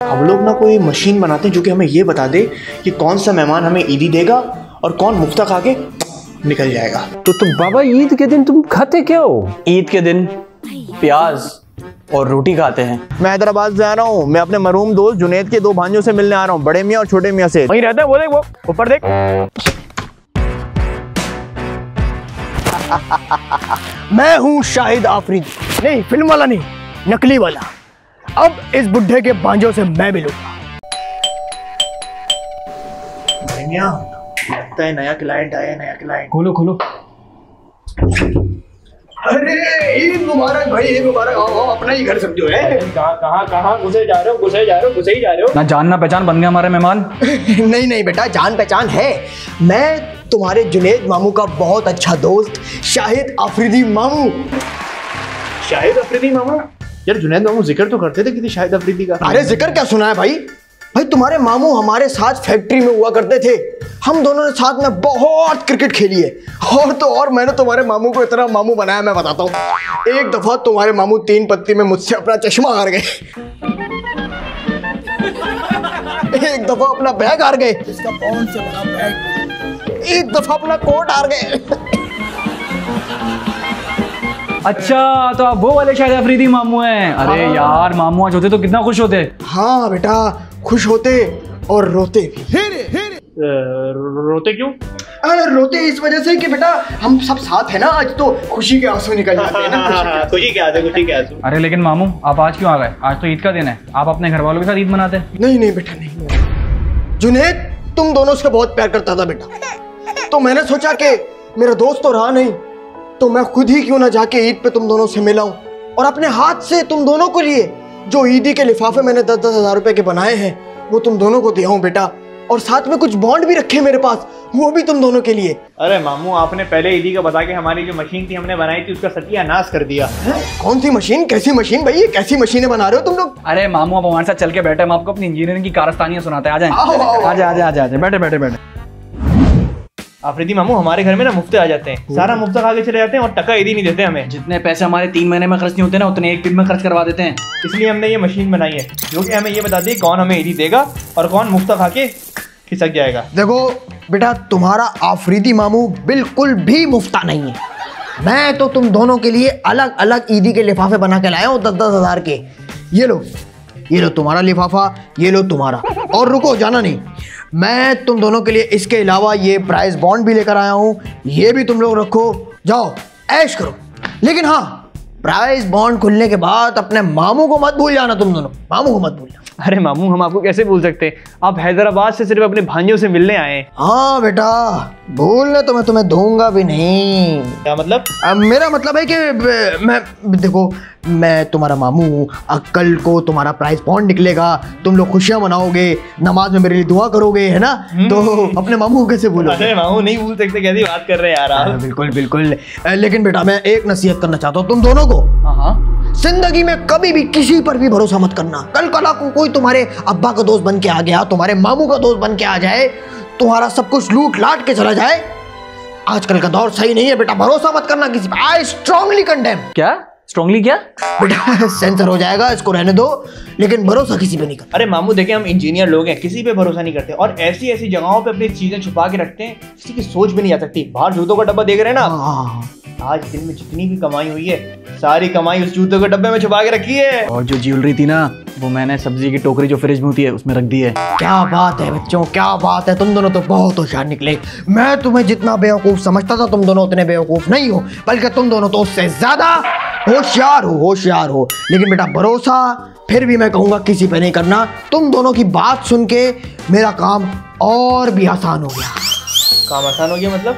हम लोग ना कोई मशीन बनाते हैं जो कि हमें ये बता दे कि कौन सा मेहमान हमें ईदी देगा और कौन मुफ्ता खा के निकल जाएगा। तो बाबा ईद के दिन तुम खाते क्या हो? ईद के दिन प्याज और रोटी खाते हैं। मैं हैदराबाद से आ रहा हूँ। मैं अपने मरहूम दोस्त जुनैद के दो भांजों से मिलने आ रहा हूँ, बड़े मियाँ और छोटे मियाँ से। वहीं रहते हैं, वो देख, वो ऊपर देख। मैं हूँ शाहिद आफरीदी, नहीं फिल्म वाला नहीं, नकली वाला। अब इस बुढ़े के भांजों से मैं मिलूंगा। लगता है नया क्लाइंट आया है, नया क्लाइंट। खोलो खोलो। अरे ईद मुबारक भाई, ईद मुबारक। आओ अपना ही घर समझो है। कहाँ घुसे जा रहे हो, घुसे ही जा रहे हो। ना जान ना पहचान बन गया हमारे मेहमान। नहीं बेटा, जान पहचान है। मैं तुम्हारे जुनैद मामू का बहुत अच्छा दोस्त शाहिद आफरीदी मामू। शाहिद अफरीदी मामा? यार जुनैद मामू जिक्र तो करते थे किसी शाहिद अफरीदी का। अरे जिक्र क्या सुना है भाई? तुम्हारे मामू हमारे साथ फैक्ट्री में हुआ करते थे। हम दोनों ने साथ में बहुत क्रिकेट खेली है। और मैंने तुम्हारे मामू को इतना मामू बनाया, मैं बताता हूँ। एक दफा तुम्हारे मामू 3 पत्ती में मुझसे अपना चश्मा हार गए। एक दफा अपना बैग हार गए। इसका कौन से बड़ा बैग। एक दफा अपना कोट हार गए। अच्छा, तो आप वो वाले शाहिद अफरीदी मामू हैं। अरे यार, मामू आज होते तो कितना खुश होते। हाँ बेटा, खुश होते और रोते भी। रोते क्यों? अरे रोते इस वजह से कि बेटा हम सब साथ है ना, आज तो खुशी के आंसू निकल जाते हैं ना। खुशी के आंसू। अरे लेकिन मामू, आप आज क्यों आ गए? आज तो ईद का दिन है, आप अपने घर वालों के साथ ईद मनाते। नहीं बेटा, नहीं। जुनैद तुम दोनों से बहुत प्यार करता था बेटा, तो मैंने सोचा कि मेरा दोस्त तो रहा नहीं, तो मैं खुद ही क्यों ना जाके ईद पे तुम दोनों से मिलाऊं और अपने हाथ से तुम दोनों को लिए जो ईदी के लिफाफे मैंने 10-10 हज़ार रुपए के बनाए हैं वो तुम दोनों को दिया हूं बेटा। और साथ में कुछ बॉन्ड भी रखे मेरे पास, वो भी तुम दोनों के लिए। अरे मामू, आपने पहले ईदी का बता के हमारी जो मशीन थी हमने बनाई थी उसका सत्यानाश कर दिया। कौन सी मशीन? कैसी मशीन भाई? ये कैसी मशीनें बना रहे हो तुम लोग? अरे मामू, आप हमारे साथ चल के बैठे, हम आपको अपनी इंजीनियरिंग की कारस्तानियां सुनाते हैं। आ जाए, बैठे। आफरीदी मामू, हमारे घर में ना मुफ्ते आ जाते हैं, सारा मुफ्ता खा के चले जाते हैं और टका ईदी नहीं देते हमें। जितने पैसे हमारे 3 महीने में खर्च नहीं होते ना, उतने एक दिन में खर्च करवा देते हैं। इसलिए हमने ये मशीन बनाई है जो कि हमें ये बता दी कौन हमें ईदी देगा और कौन मुफ्ता खा के खिसक जाएगा। देखो बेटा, तुम्हारा आफरीदी मामू बिल्कुल भी मुफ्ता नहीं है। मैं तो तुम दोनों के लिए अलग अलग ईदी के लिफाफे बना के लाया हूँ 10-10 हज़ार के। ये लो तुम्हारा लिफाफा, ये लो तुम्हारा। और रुको, जाना नहीं, मैं तुम दोनों के लिए इसके अलावा ये प्राइस बॉन्ड भी लेकर आया हूँ। ये भी तुम लोग रखो, जाओ ऐश करो। लेकिन हाँ, प्राइस बॉन्ड खुलने के बाद अपने मामू को मत भूल जाना। तुम दोनों मामू को मत भूलना। अरे मामू, हम आपको कैसे भूल सकते? आप हैदराबाद से सिर्फ अपने भांजों से मिलने आए। हाँ बेटा, भूलने तो मैं तुम्हें दूंगा भी नहीं। क्या मतलब? मेरा मतलब है कि देखो, मैं तुम्हारा मामू हूँ। कल को तुम्हारा प्राइस बॉन्ड निकलेगा, तुम लोग खुशियां मनाओगे, नमाज में मेरे लिए दुआ करोगे, है ना? तो अपने मामू को कैसे भूलोगे? अरे मामू, नहीं भूल सकते, कैसी बात कर रहे हैं यार आप। बिल्कुल। लेकिन बेटा, मैं एक नसीहत करना चाहता हूँ तुम दोनों को। जिंदगी में कभी भी किसी पर भी भरोसा मत करना। कल को कोई तुम्हारे अब्बा का दोस्त बन के आ गया, तुम्हारे मामू का दोस्त बन के आ जाए, तुम्हारा सब कुछ लूट लाट के चला जाए। आजकल का दौर सही नहीं है बेटा, भरोसा मत करना किसी पर। I strongly condemn. क्या स्ट्रांगली? क्या बेटा, सेंसर हो जाएगा, इसको रहने दो, लेकिन भरोसा किसी पे नहीं करना। अरे मामू देखिए, हम इंजीनियर लोग हैं, किसी पे भरोसा नहीं करते और ऐसी ऐसी जगहों पे अपनी चीजें छुपा के रखते हैं किसी की सोच भी नहीं आ सकती। बाहर जूतों का डब्बा देख रहे हैं ना, आज दिन में जितनी भी कमाई हुई है सारी कमाई उस जूतों के डब्बे में छुपा के रखी है। और जो ज्वेलरी थी ना, वो मैंने सब्जी की टोकरी जो फ्रिज में होती है उसमें रख दी है। क्या बात है बच्चों, क्या बात है। तुम दोनों तो बहुत होशियार निकले। मैं तुम्हें जितना बेवकूफ समझता था, तुम दोनों उतने बेवकूफ नहीं हो, बल्कि तुम दोनों तो उससे ज्यादा होशियार हो। लेकिन बेटा, भरोसा फिर भी मैं कहूंगा किसी पे नहीं करना। तुम दोनों की बात सुन के मेरा काम और भी आसान हो गया। काम आसान हो गया मतलब?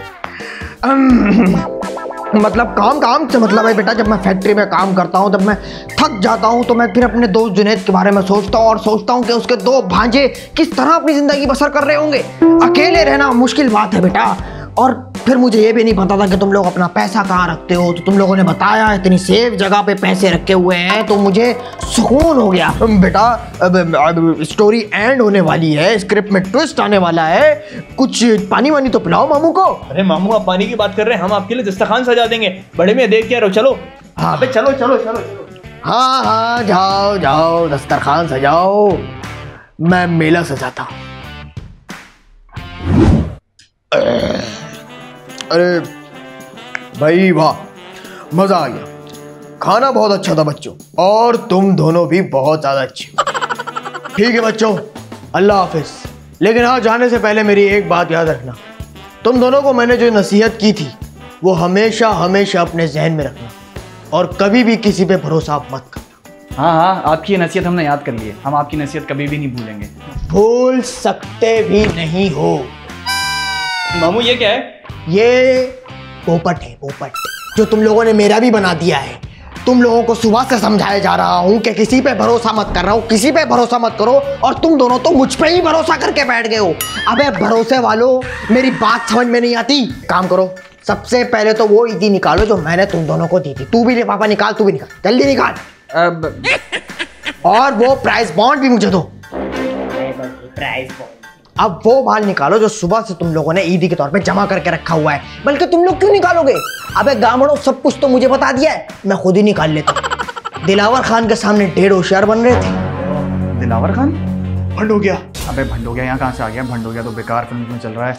मतलब काम से मतलब है बेटा, जब मैं फैक्ट्री में काम करता हूँ, जब मैं थक जाता हूँ, तो मैं फिर अपने दोस्त जुनैद के बारे में सोचता हूँ और सोचता हूँ कि उसके 2 भांजे किस तरह अपनी जिंदगी बसर कर रहे होंगे। अकेले रहना मुश्किल बात है बेटा। और फिर मुझे ये भी नहीं पता था कि तुम लोग अपना पैसा कहाँ रखते हो, तो तुम लोगों ने बताया इतनी सेफ जगह पे पैसे रखे हुए हैं, तो मुझे सुकून हो गया। बेटा, अब स्टोरी एंड होने वाली है, स्क्रिप्ट में ट्विस्ट आने वाला है, कुछ पानी वानी तो पिलाओ मामू को। अरे मामू, आप पानी की बात कर रहे हैं, हम आपके लिए दस्तरखान सजा देंगे। बड़े में देख क्या रहो, चलो। हाँ चलो। हाँ, जाओ दस्तरखान सजाओ। मैं मेला सजाता हूँ। अरे भाई वाह, मजा आ गया। खाना बहुत अच्छा था बच्चों, और तुम दोनों भी बहुत ज्यादा अच्छे। ठीक है बच्चों, अल्लाह हाफिज। लेकिन हाँ, जाने से पहले मेरी एक बात याद रखना, तुम दोनों को मैंने जो नसीहत की थी वो हमेशा हमेशा अपने जहन में रखना, और कभी भी किसी पे भरोसा मत करना। हाँ हाँ, आपकी ये नसीहत हमने याद कर ली है, हम आपकी नसीहत कभी भी नहीं भूलेंगे। भूल सकते भी नहीं हो। मामू ये क्या है? ये पोपट है, पोपट, जो तुम लोगों ने मेरा भी बना दिया है। तुम लोगों को सुबह से समझाया जा रहा हूं कि किसी पे भरोसा मत कर रहा हूं, किसी पे भरोसा मत करो, और तुम दोनों तो मुझ पे ही भरोसा करके बैठ गए हो। अबे भरोसे वालों, मेरी बात समझ में नहीं आती। काम करो, सबसे पहले तो वो ईदी निकालो जो मैंने तुम दोनों को दी थी। तू भी ले पापा, निकाल, तू भी निकाल, जल्दी निकाल। और वो प्राइस बॉन्ड भी मुझे दो। Price bond? अब वो माल निकालो जो सुबह से तुम लोगों ने ईदी के तौर पे जमा करके रखा हुआ है। बल्कि तुम लोग क्यों निकालोगे? अबे गामड़ों, सब कुछ तो मुझे बता दिया है, मैं खुद ही निकाल लेता हूं। दिलावर खान के सामने 1.5 होशियार बन रहे थे। दिलावर खान भंड हो गया। अबे भंड हो गया, यहाँ कहाँ से आ गया? भंड हो गया तो बेकार फिल्म में चल रहा है।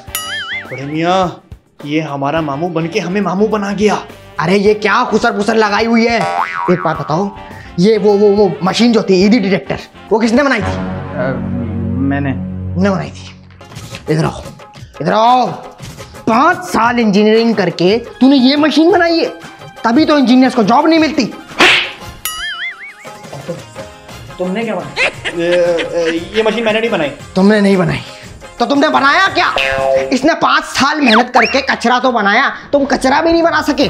बड़े मियाँ, ये हमारा मामू बन के हमें मामू बना गया। अरे ये क्या खुसर पुसर लगाई हुई है? एक बात बताओ, ये वो मशीन जो थी ईदी डिटेक्टर, वो किसने बनाई थी? मैंने बनाई थी। इधर आओ, इधर आओ। 5 साल इंजीनियरिंग करके तूने ये मशीन बनाई है, तभी तो इंजीनियर्स को जॉब नहीं मिलती। तुमने क्या बनाया? ये मशीन मैंने नहीं बनाई। तुमने नहीं बनाई तो तुमने बनाया क्या? इसने 5 साल मेहनत करके कचरा तो बनाया, तुम कचरा भी नहीं बना सके।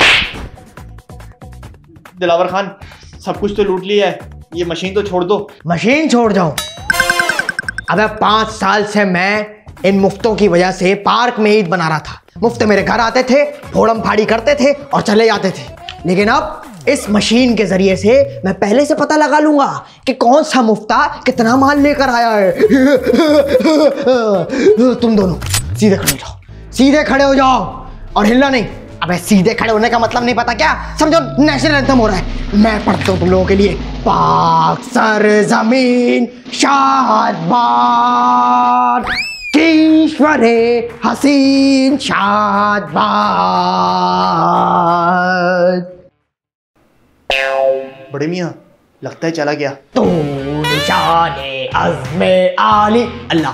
दिलावर खान, सब कुछ तो लूट लिया है, ये मशीन तो छोड़ दो। मशीन छोड़ जाओ? अबे 5 साल से मैं इन मुफ्तों की वजह से पार्क में ईद बना रहा था। मुफ्त मेरे घर आते थे, फोड़म फाड़ी करते थे और चले जाते थे। लेकिन अब इस मशीन के जरिए से मैं पहले से पता लगा लूंगा कि कौन सा मुफ्ता कितना माल लेकर आया है। तुम दोनों सीधे खड़े हो जाओ, सीधे खड़े हो जाओ और हिलना नहीं। अबे सीधे खड़े होने का मतलब नहीं पता क्या? समझो नेशनल एंथम हो रहा है, मैं पढ़ता हूं तुम लोगों के लिए। पाक सरजमीन शादबाद, ईश्वरे हसीन शादबाद। बड़े मियाँ, लगता है चला गया। तो निशाने अज़्मे आली। अल्लाह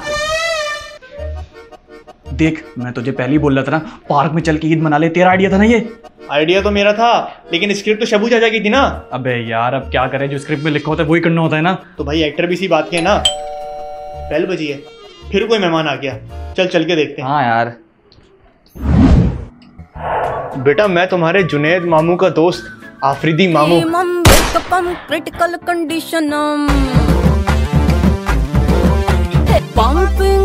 देख, मैं तुझे पहले ही बोल रहा था ना, पार्क में चल के ईद मना ले। तेरा आइडिया था ना ये? आइडिया तो मेरा था, लेकिन स्क्रिप्ट तो शबू चाचा की थी ना। अबे यार, अब क्या करें, जो स्क्रिप्ट में लिखा होता है वही करना होता है ना। तो भाई एक्टर भी इसी बात के है ना। बेल बजी है, फिर कोई मेहमान आ गया। चल के देखते हैं। हाँ यार। बेटा, मैं तुम्हारे जुनैद मामू का दोस्त आफरीदी मामू। Critical condition pumping